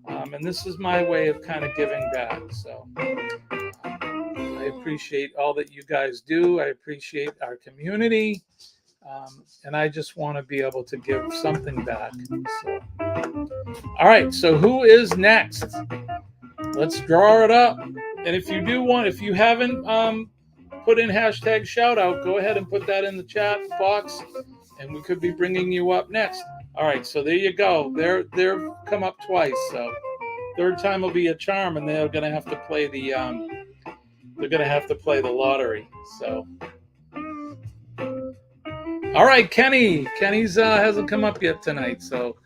And this is my way of kind of giving back. So I appreciate all that you guys do. I appreciate our community. And I just want to be able to give something back. So. All right. So who is next? Let's draw it up. And if you haven't put in hashtag shout out, go ahead and put that in the chat box and we could be bringing you up next. All right, so there you go. They're come up twice, so third time will be a charm, and they're gonna have to play the lottery. So, all right, Kenny's hasn't come up yet tonight, so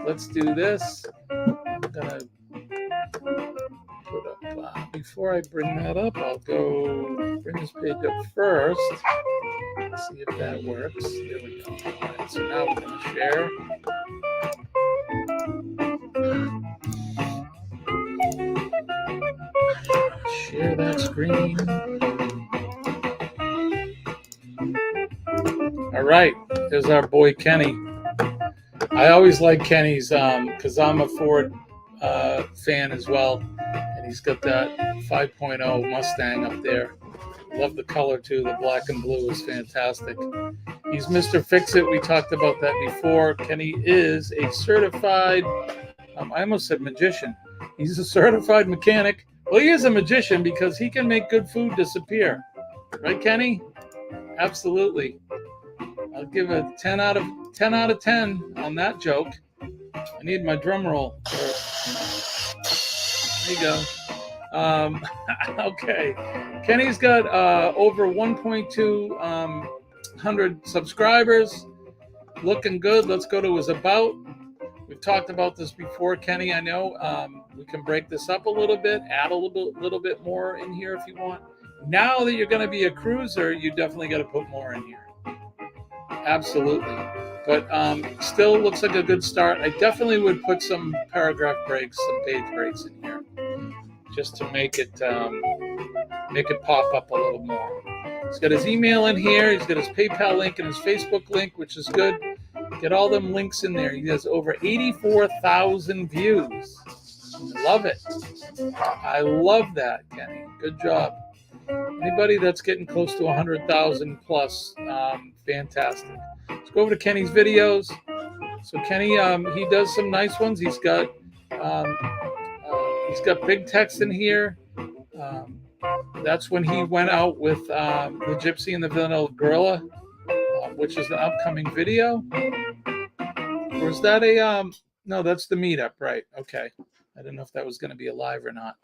let's do this. I'm gonna put up before I bring that up. I'll go bring this page up first. Let's see if that works. There we go. All right, so now we're going to share. Share that screen. right, there's our boy Kenny. I always like Kenny's because I'm a Ford fan as well, and he's got that 5.0 Mustang up there. Love the color too. The black and blue is fantastic. He's Mr. Fix-It. We talked about that before. Kenny is a certified, I almost said magician. He's a certified mechanic. Well, he is a magician because he can make good food disappear. Right, Kenny? Absolutely. I'll give a 10 out of 10 on that joke. I need my drum roll. There you go. Okay. Kenny's got over 1.2 hundred subscribers. Looking good. Let's go to his about. We've talked about this before, Kenny. I know we can break this up a little bit, add a little bit more in here if you want. Now that you're going to be a cruiser, you definitely got to put more in here. Absolutely. But still looks like a good start. I definitely would put some paragraph breaks, some page breaks in here, just to make it pop up a little more. He's got his email in here. He's got his PayPal link and his Facebook link, which is good. Get all them links in there. He has over 84,000 views. I love it. I love that, Kenny. Good job. Anybody that's getting close to 100,000 plus, fantastic. Let's go over to Kenny's videos. So Kenny, he does some nice ones. He's got big text in here. That's when he went out with the Gypsy and the Vanilla Gorilla, which is an upcoming video. Or is that a no, that's the meetup, right? Okay. I didn't know if that was going to be alive or not.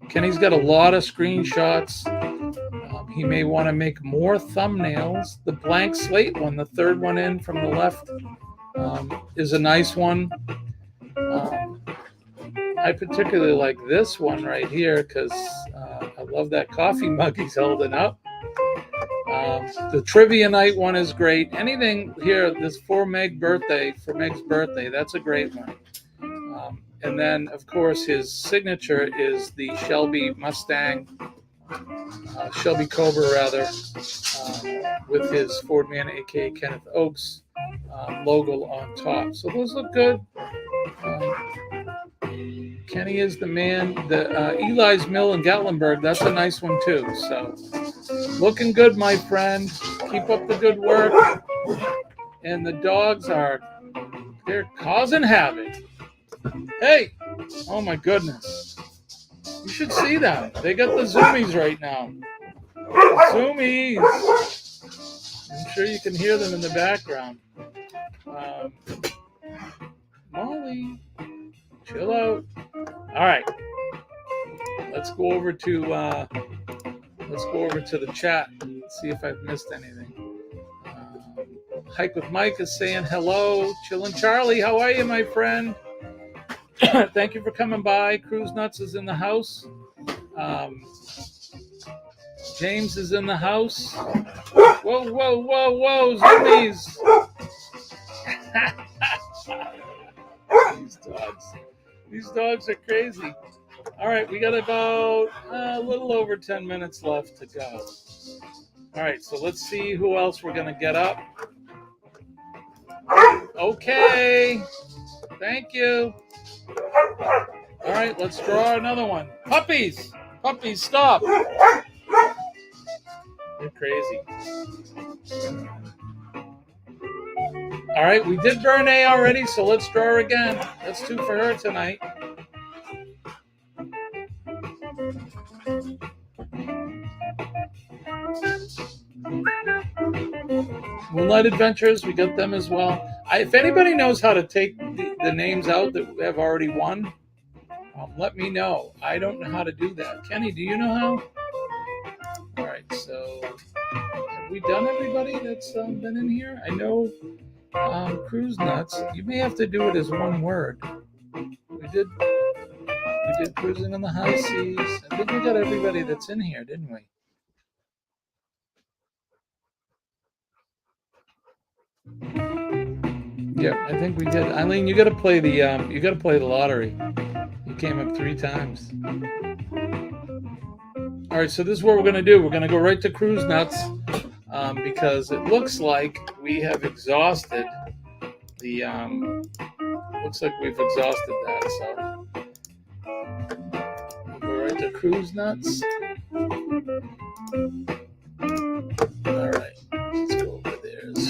Kenny's got a lot of screenshots. He may want to make more thumbnails. The blank slate one, the third one in from the left, is a nice one. I particularly like this one right here because I love that coffee mug he's holding up. The trivia night one is great. Anything here, this for Meg's birthday, that's a great one. And then, of course, his signature is the Shelby Mustang, Shelby Cobra rather, with his Ford Man, aka Kenneth Oaks, logo on top. So those look good. Kenny is the man. The Eli's Mill in Gatlinburg, that's a nice one too. So looking good, my friend. Keep up the good work. And the dogs they're causing havoc. Hey, oh my goodness. You should see that. They got the zoomies right now. Zoomies. I'm sure you can hear them in the background. Molly, chill out. All right. Let's go over to the chat. See if I've missed anything. Hike with Mike is saying hello. Chillin' Charlie, how are you, my friend? Thank you for coming by. Cruise Nuts is in the house. James is in the house. Whoa, whoa, whoa, whoa, zoomies. These dogs are crazy. All right, we got about a little over 10 minutes left to go. All right, so let's see who else we're going to get up. Okay. Thank you. All right, let's draw another one. Puppies! Puppies, stop! They're crazy. All right, we did burn A already, so let's draw again. That's 2 for her tonight. Moonlight Adventures, we got them as well. If anybody knows how to take the names out that have already won, let me know. I don't know how to do that. Kenny, do you know how? All right, so have we done everybody that's been in here? I know Cruise Nuts. You may have to do it as one word. We did Cruising on the High Seas. I think we got everybody that's in here, didn't we? Yeah, I think we did. Eileen, you got to play the lottery. You came up 3 times. All right, so this is what we're going to do. We're going to go right to Cruise Nuts. because it looks like we have exhausted the. Looks like we've exhausted that. So we'll go right to cruise nuts. All right, let's go over theirs.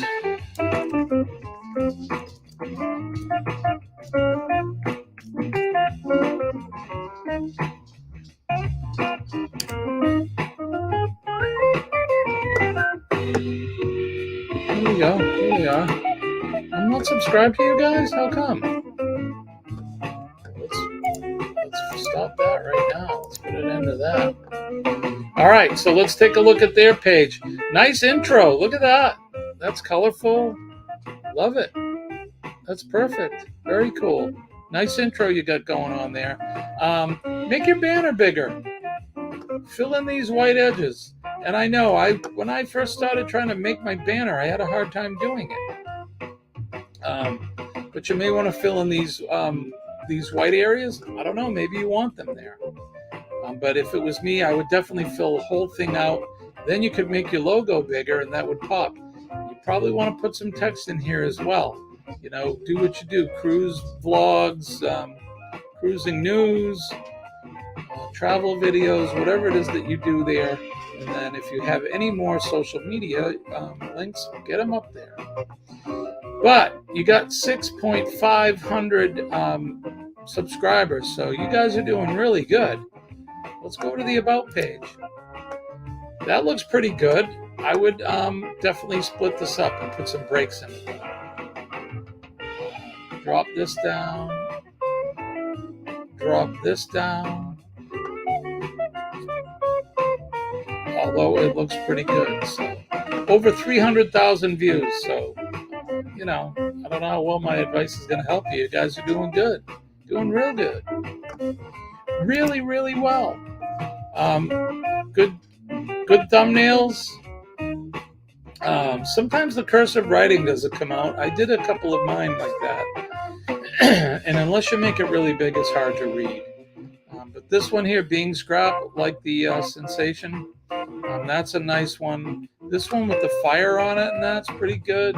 Here we go. Here we are. I'm not subscribed to you guys. How come? Let's stop that right now. Let's put it into that. All right, so let's take a look at their page. Nice intro. Look at that. That's colorful. Love it. That's perfect. Very cool. Nice intro you got going on there. Make your banner bigger. Fill in these white edges. And I know when I first started trying to make my banner, I had a hard time doing it. But you may want to fill in these white areas. I don't know. Maybe you want them there. But if it was me, I would definitely fill the whole thing out. Then you could make your logo bigger, and that would pop. You probably want to put some text in here as well. You know, do what you do. Cruise vlogs, cruising news, travel videos, whatever it is that you do there. And then if you have any more social media links, get them up there. But you got 6,500 subscribers, so you guys are doing really good. Let's go to the About page. That looks pretty good. I would definitely split this up and put some breaks in it. Drop this down. Drop this down. Although it looks pretty good. So, over 300,000 views. So, you know, I don't know how well my advice is going to help you. You guys are doing good. Doing real good. Really, really well. Good thumbnails. Sometimes the cursive writing doesn't come out. I did a couple of mine like that. And unless you make it really big, it's hard to read. But this one here, Being Scrap, like the sensation, that's a nice one. This one with the fire on it, and that's pretty good.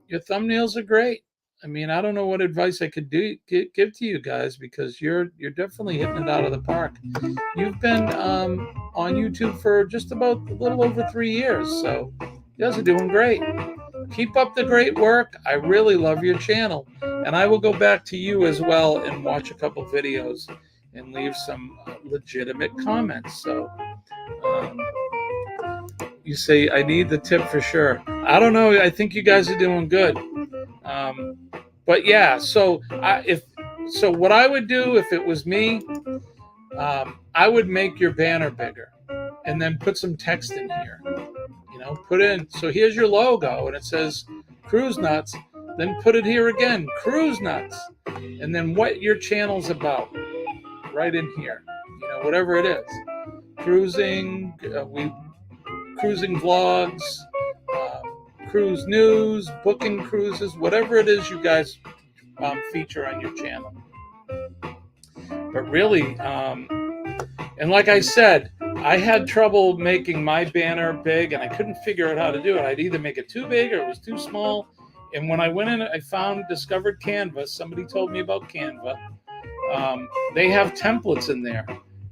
Your thumbnails are great. I mean, I don't know what advice I could give to you guys, because you're definitely hitting it out of the park. You've been on YouTube for just about a little over 3 years, so you guys are doing great. Keep up the great work. I really love your channel, and I will go back to you as well and watch a couple videos and leave some legitimate comments. So you say I need the tip for sure. I don't know. I think you guys are doing good. But yeah, so what I would do if it was me, I would make your banner bigger and then put some text in here. You know, put in, so here's your logo and it says Cruise Nuts. Then put it here again, Cruise Nuts, and then what your channel's about, right in here. You know, whatever it is, cruising, cruising vlogs, cruise news, booking cruises, whatever it is you guys feature on your channel. But really, and like I said, I had trouble making my banner big, and I couldn't figure out how to do it. I'd either make it too big or it was too small. And when I went in, I discovered Canva. Somebody told me about Canva. They have templates in there.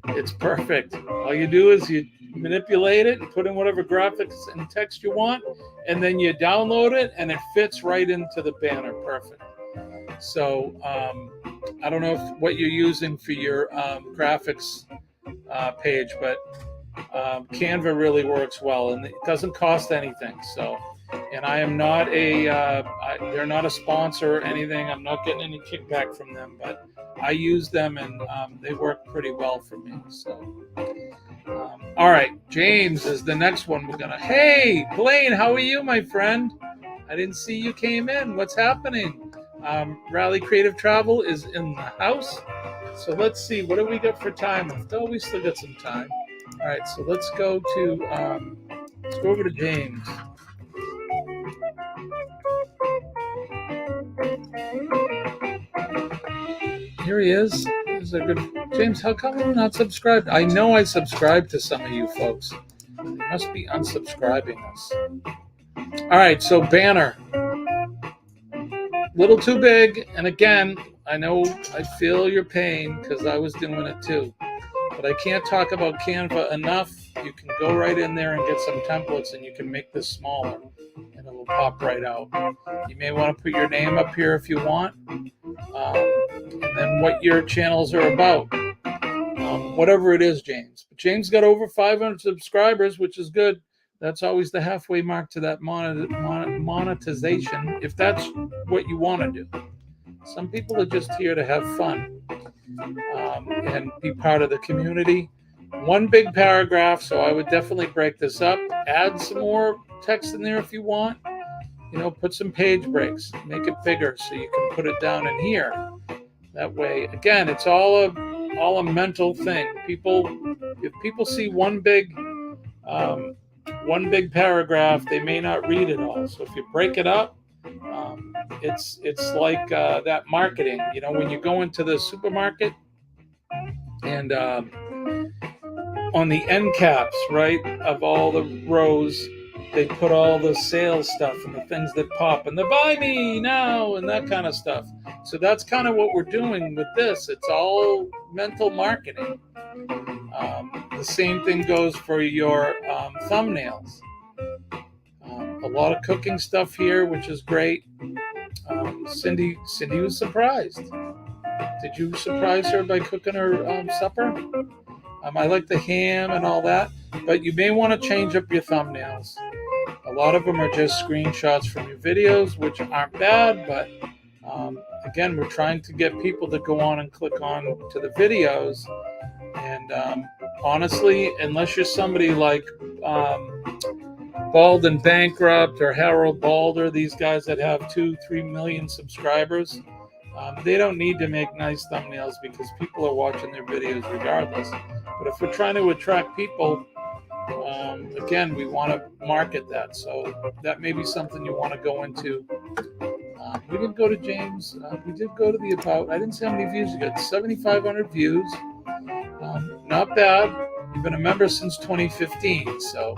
It's perfect. All you do is you manipulate it and put in whatever graphics and text you want, and then you download it, and it fits right into the banner. Perfect. So I don't know what you're using for your graphics page, but Canva really works well, and it doesn't cost anything. So, and I am not they're not a sponsor or anything. I'm not getting any kickback from them, but I use them, and they work pretty well for me. So, all right, James is the next one we're gonna. Hey, Blaine, how are you, my friend? I didn't see you came in. What's happening? Rally Creative Travel is in the house. So let's see, what do we got for time left? Oh, we still got some time. All right, so let's go over to James. Here he is. This is a good James. How come I'm not subscribed? I know I subscribed to some of you folks. must be unsubscribing us. All right, so banner. Little too big. And again, I know I feel your pain because I was doing it too. But I can't talk about Canva enough. You can go right in there and get some templates and you can make this smaller and it'll pop right out. You may want to put your name up here if you want. And then what your channels are about. Whatever it is, James. But James got over 500 subscribers, which is good. That's always the halfway mark to that monetization, if that's what you want to do. Some people are just here to have fun and be part of the community. One big paragraph, so I would definitely break this up. Add some more text in there if you want. Put some page breaks. Make it bigger so you can put it down in here. That way, again, it's all a mental thing. If people see one big paragraph, they may not read it all. So if you break it up, it's like that marketing. When you go into the supermarket and on the end caps, right, of all the rows, they put all the sales stuff and the things that pop and the buy me now and that kind of stuff. So that's kind of what we're doing with this. It's all mental marketing. The same thing goes for your thumbnails. A lot of cooking stuff here, which is great. Cindy was surprised. Did you surprise her by cooking her supper? I like the ham and all that, but you may want to change up your thumbnails. A lot of them are just screenshots from your videos, which aren't bad, but again, we're trying to get people to go on and click on to the videos. And honestly, unless you're somebody like Bald and Bankrupt or Harold Balder, these guys that have 2-3 million subscribers, they don't need to make nice thumbnails because people are watching their videos regardless. But if we're trying to attract people, again, we want to market that. So that may be something you want to go into. We didn't go to James. We did go to the About. I didn't see how many views you got. 7,500 views. Not bad. You've been a member since 2015. So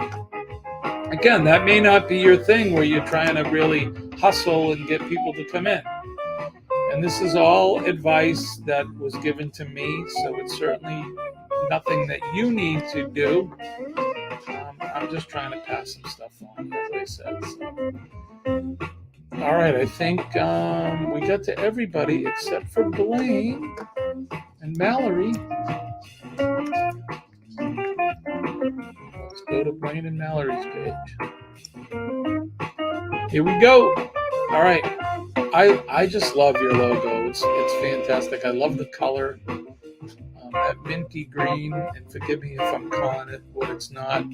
again, that may not be your thing where you're trying to really hustle and get people to come in. And this is all advice that was given to me. So it's certainly nothing that you need to do. I'm just trying to pass some stuff on, as I said. So. All right, I think we got to everybody except for Blaine and Mallory. Let's go to Blaine and Mallory's page. Here we go. All right. I just love your logo. It's fantastic. I love the color. That minty green, and forgive me if I'm calling it what it's not.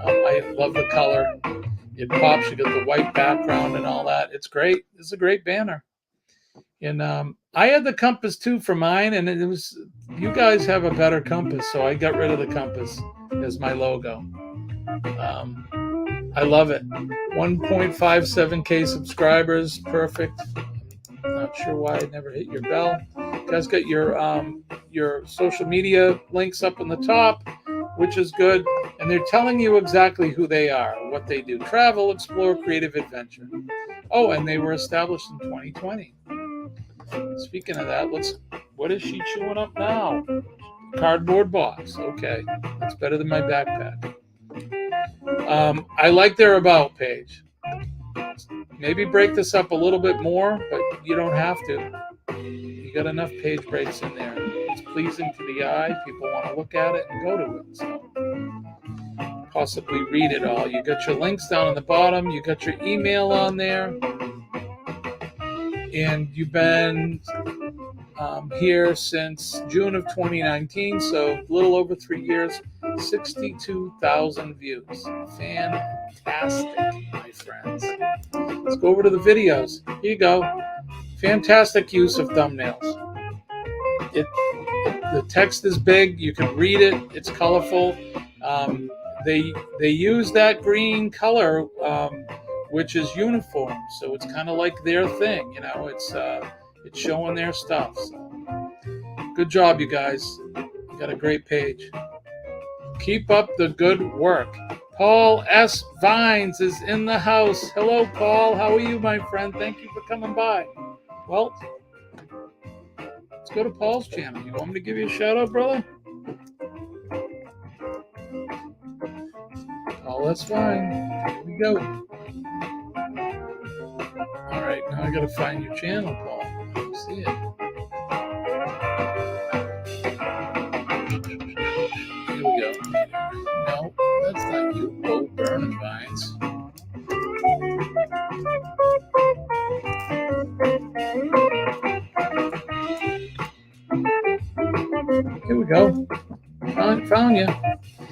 I love the color. It pops. You got the white background and all that. It's great. It's a great banner. And I had the compass too for mine, and it was, you guys have a better compass, so I got rid of the compass as my logo. I love it. 1.57K subscribers. Perfect. Not sure why I never hit your bell. You guys got your social media links up in the top, which is good. And they're telling you exactly who they are, what they do. Travel, explore, creative adventure. Oh, and they were established in 2020. Speaking of that, what is she chewing up now? Cardboard box. Okay. That's better than my backpack. I like their About page. Maybe break this up a little bit more, but you don't have to. You got enough page breaks in there. It's pleasing to the eye. People want to look at it and go to it. So possibly read it all. You got your links down on the bottom. You got your email on there. And you've been here since June of 2019, so a little over 3 years, 62,000 views. Fantastic, my friends. Let's go over to the videos. Here you go. Fantastic use of thumbnails. The text is big. You can read it. It's colorful. They use that green color, which is uniform, so it's kind of like their thing. It's showing their stuff. So good job, you guys. You got a great page. Keep up the good work. Paul S. Vines is in the house. Hello, Paul. How are you, my friend? Thank you for coming by. Well, let's go to Paul's channel. You want me to give you a shout out, brother? Paul, that's fine. Here we go. All right, now I got to find your channel, Paul. I don't see it. Here we go. No, that's not you. Oh, Burning Vines. Here we go. Found you.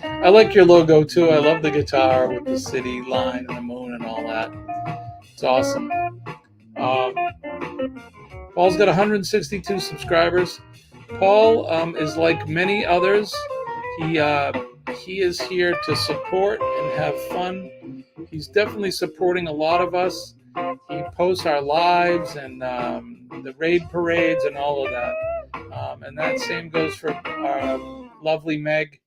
I like your logo too. I love the guitar with the city line and the moon and all that. It's awesome. Paul's got 162 subscribers. Paul is like many others. He is here to support and have fun. He's definitely supporting a lot of us. He posts our lives and the raid parades and all of that. And that same goes for our lovely Meg.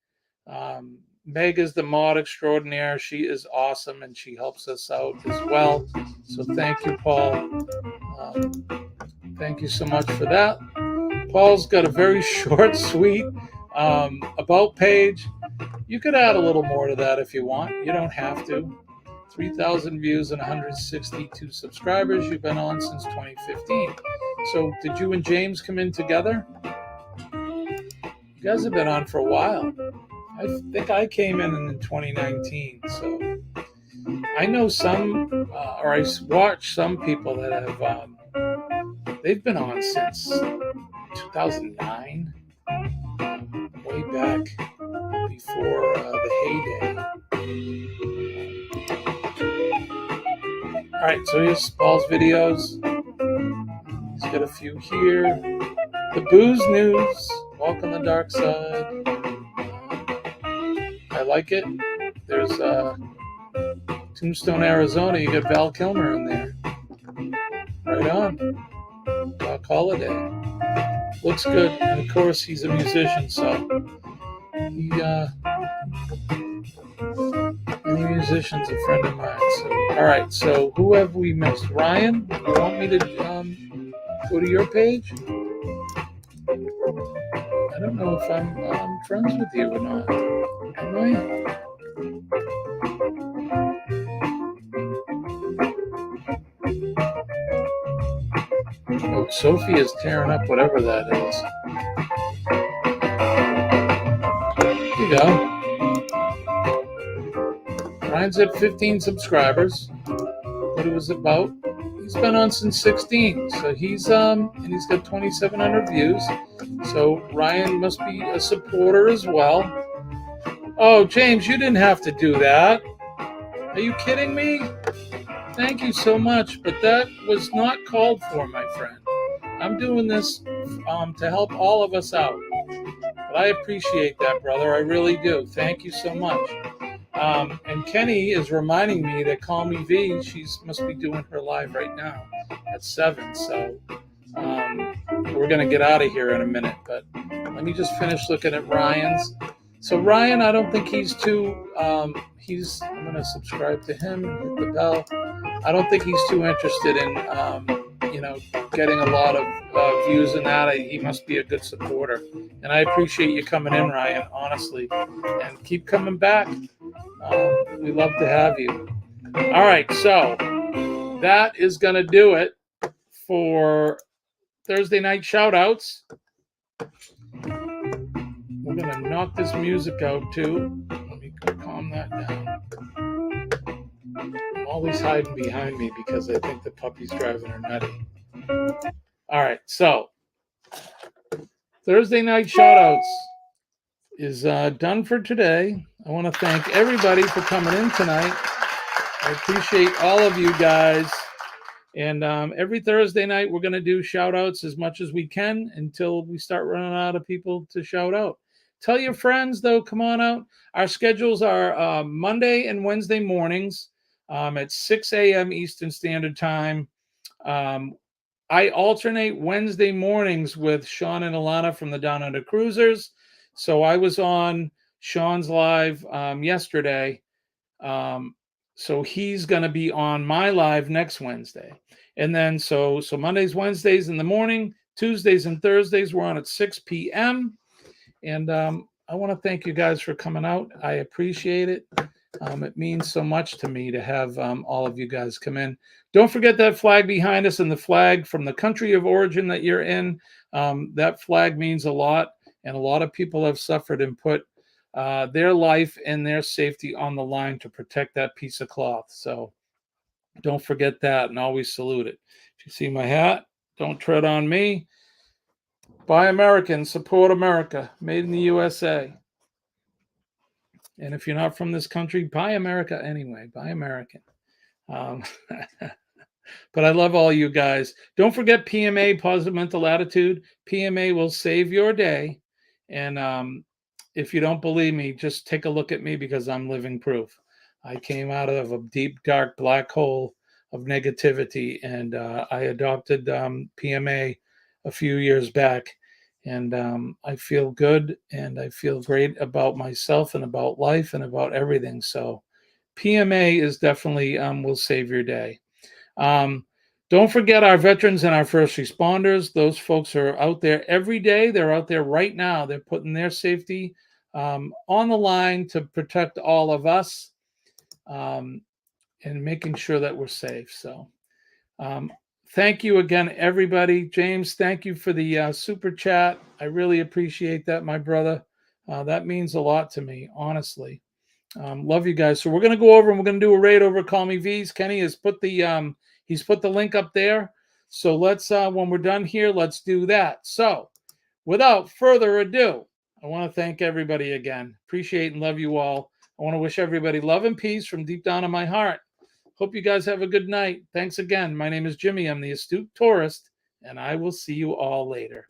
Meg is the mod extraordinaire. She is awesome and she helps us out as well. So thank you, Paul. Thank you so much for that. Paul's got a very short, sweet about page. You could add a little more to that if you want. You don't have to. 3,000 views and 162 subscribers. You've been on since 2015. So did you and James come in together? You guys have been on for a while. I think I came in 2019. So I know some, or I watch some people that have, they've been on since 2009, way back before the heyday. All right, so here's Paul's videos. He's got a few here. The Booze News, Walk on the Dark Side. I like it. There's Tombstone, Arizona. You got Val Kilmer in there. Right on. Doc Holliday. Looks good. And of course, he's a musician, so any musician's a friend of mine. So, all right, so who have we missed? Ryan, you want me to go to your page? I don't know if I'm friends with you or not. Am I? Oh, Sophie is tearing up whatever that is. Here you go. Ryan's at 15 subscribers. What it was about. He's been on since 16. So he's and he's got 2,700 views. So Ryan must be a supporter as well. Oh, James, you didn't have to do that. Are you kidding me? Thank you so much, but that was not called for, my friend. I'm doing this to help all of us out. But I appreciate that, brother. I really do. Thank you so much. And Kenny is reminding me that Call Me V, she must be doing her live right now at 7. So we're going to get out of here in a minute. But let me just finish looking at Ryan's. So Ryan, I don't think he's too, I'm going to subscribe to him and hit the bell. I don't think he's too interested in, getting a lot of views in that. He must be a good supporter. And I appreciate you coming in, Ryan, honestly. And keep coming back. We love to have you. All right, so that is going to do it for Thursday night shoutouts. We're going to knock this music out, too. Let me calm that down. I'm always hiding behind me because I think the puppy's driving her nutty. All right, so Thursday night shoutouts is done for today. I want to thank everybody for coming in tonight. I appreciate all of you guys. And every Thursday night, we're going to do shout-outs as much as we can until we start running out of people to shout out. Tell your friends, though, come on out. Our schedules are Monday and Wednesday mornings at 6 a.m. Eastern Standard Time. I alternate Wednesday mornings with Sean and Alana from the Down Under Cruisers. So I was on Sean's live yesterday. So he's going to be on my live next Wednesday. And then so Mondays, Wednesdays in the morning, Tuesdays and Thursdays, we're on at 6 p.m. And I want to thank you guys for coming out. I appreciate it. It means so much to me to have all of you guys come in. Don't forget that flag behind us and the flag from the country of origin that you're in. That flag means a lot, and a lot of people have suffered and put their life and their safety on the line to protect that piece of cloth. So don't forget that, and always salute it. If you see my hat, don't tread on me. Buy American, support America, made in the USA. And if you're not from this country, buy America anyway. Buy American. But I love all you guys. Don't forget PMA, Positive Mental Attitude. PMA will save your day. And if you don't believe me, just take a look at me, because I'm living proof. I came out of a deep, dark, black hole of negativity, and I adopted PMA a few years back. And I feel good, and I feel great about myself and about life and about everything. So PMA is definitely will save your day. Don't forget our veterans and our first responders. Those folks are out there every day. They're out there right now. They're putting their safety on the line to protect all of us, and making sure that we're safe. So thank you again, everybody. James, thank you for the super chat. I really appreciate that, my brother. That means a lot to me, honestly. Love you guys. So we're going to go over and we're going to do a raid over Call Me V's. Kenny has put the he's put the link up there. So let's when we're done here, let's do that. So without further ado, I want to thank everybody again. Appreciate and love you all. I want to wish everybody love and peace from deep down in my heart. Hope you guys have a good night. Thanks again. My name is Jimmy. I'm the Astute Tourist, and I will see you all later.